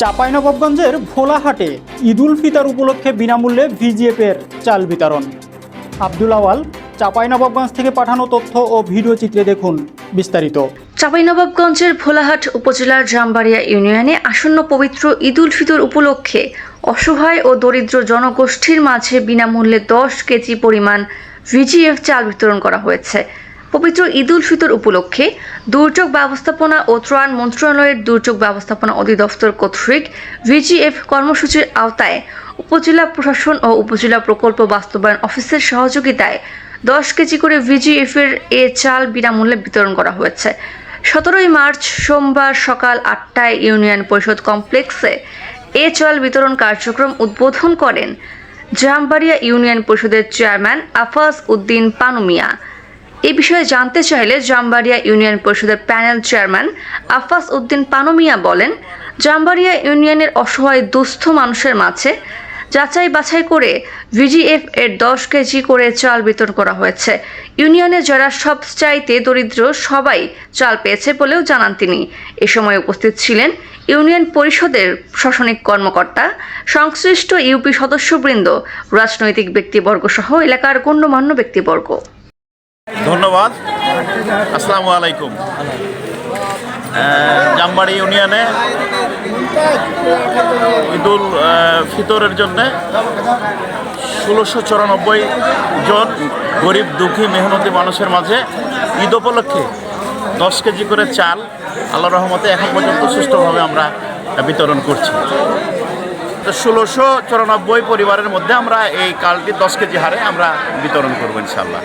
চাঁপাইনবাবগঞ্জের ভোলাহাটে ঈদুল ফিতর উপলক্ষে বিনামূল্যে ভিজিএফের চাল বিতরণ। আব্দুল আওয়াল, চাঁপাইনবাবগঞ্জ থেকে পাঠানো তথ্য ও ভিডিও চিত্রে দেখুন বিস্তারিত। চাঁপাইনবাবগঞ্জের ভোলাহাট উপজেলার জামবাড়িয়া ইউনিয়নে আসন্ন পবিত্র ঈদুল ফিতর উপলক্ষে অসহায় ও দরিদ্র জনগোষ্ঠীর মাঝে বিনামূল্যে 10 কেজি পরিমাণ ভিজিএফ চাল বিতরণ করা হয়েছে। পবিত্র ঈদুল ফিতর উপলক্ষে দুর্যোগ ব্যবস্থাপনা ও ত্রাণ মন্ত্রণালয়ের দুর্যোগ ব্যবস্থাপনা অধিদপ্তর কর্তৃক ভিজিএফ কর্মসূচির আওতায় উপজেলা প্রশাসন ও উপজেলা প্রকল্প বাস্তবায়ন অফিসের সহযোগিতায় 10 কেজি করে ভিজিএফ এর চাল বিনামূল্যে বিতরণ করা হয়েছে। 17 মার্চ সোমবার সকাল 8টায় ইউনিয়ন পরিষদ কমপ্লেক্সে চাল বিতরণ কার্যক্রম উদ্বোধন করেন জামবাড়িয়া ইউনিয়ন পরিষদের চেয়ারম্যান আফাজ উদ্দিন পানু মিয়া। এই বিষয়ে জানতে চাইলে জামবাড়িয়া ইউনিয়ন পরিষদের প্যানেল চেয়ারম্যান আফাজ উদ্দিন পানু মিয়া বলেন, জামবাড়িয়া ইউনিয়নের অসহায় দুস্থ মানুষের মাঝে যাচাই বাছাই করে ভিজিএফ এর 10 কেজি করে চাল বিতরণ করা হয়েছে। ইউনিয়নে যারা সবচাইতে দরিদ্র সবাই চাল পেয়েছে বলেও জানান তিনি। এ সময় উপস্থিত ছিলেন ইউনিয়ন পরিষদের প্রশাসনিক কর্মকর্তা, সংশ্লিষ্ট ইউপি সদস্যবৃন্দ, রাজনৈতিক ব্যক্তিবর্গ সহ এলাকার গণ্যমান্য ব্যক্তিবর্গ। ধন্যবাদ। আসসালামু আলাইকুম। জামবাড়ি ইউনিয়নে ঈদুল ফিতরের জন্যে 1694 জন গরিব দুঃখী মেহনতি মানুষের মাঝে ঈদ উপলক্ষে 10 কেজি করে চাল আল্লাহর রহমতে এখন পর্যন্ত সুষ্ঠুভাবে আমরা বিতরণ করছি। তো 1694 পরিবারের মধ্যে আমরা এই কালটি 10 কেজি হারে আমরা বিতরণ করবো ইনশাআল্লাহ।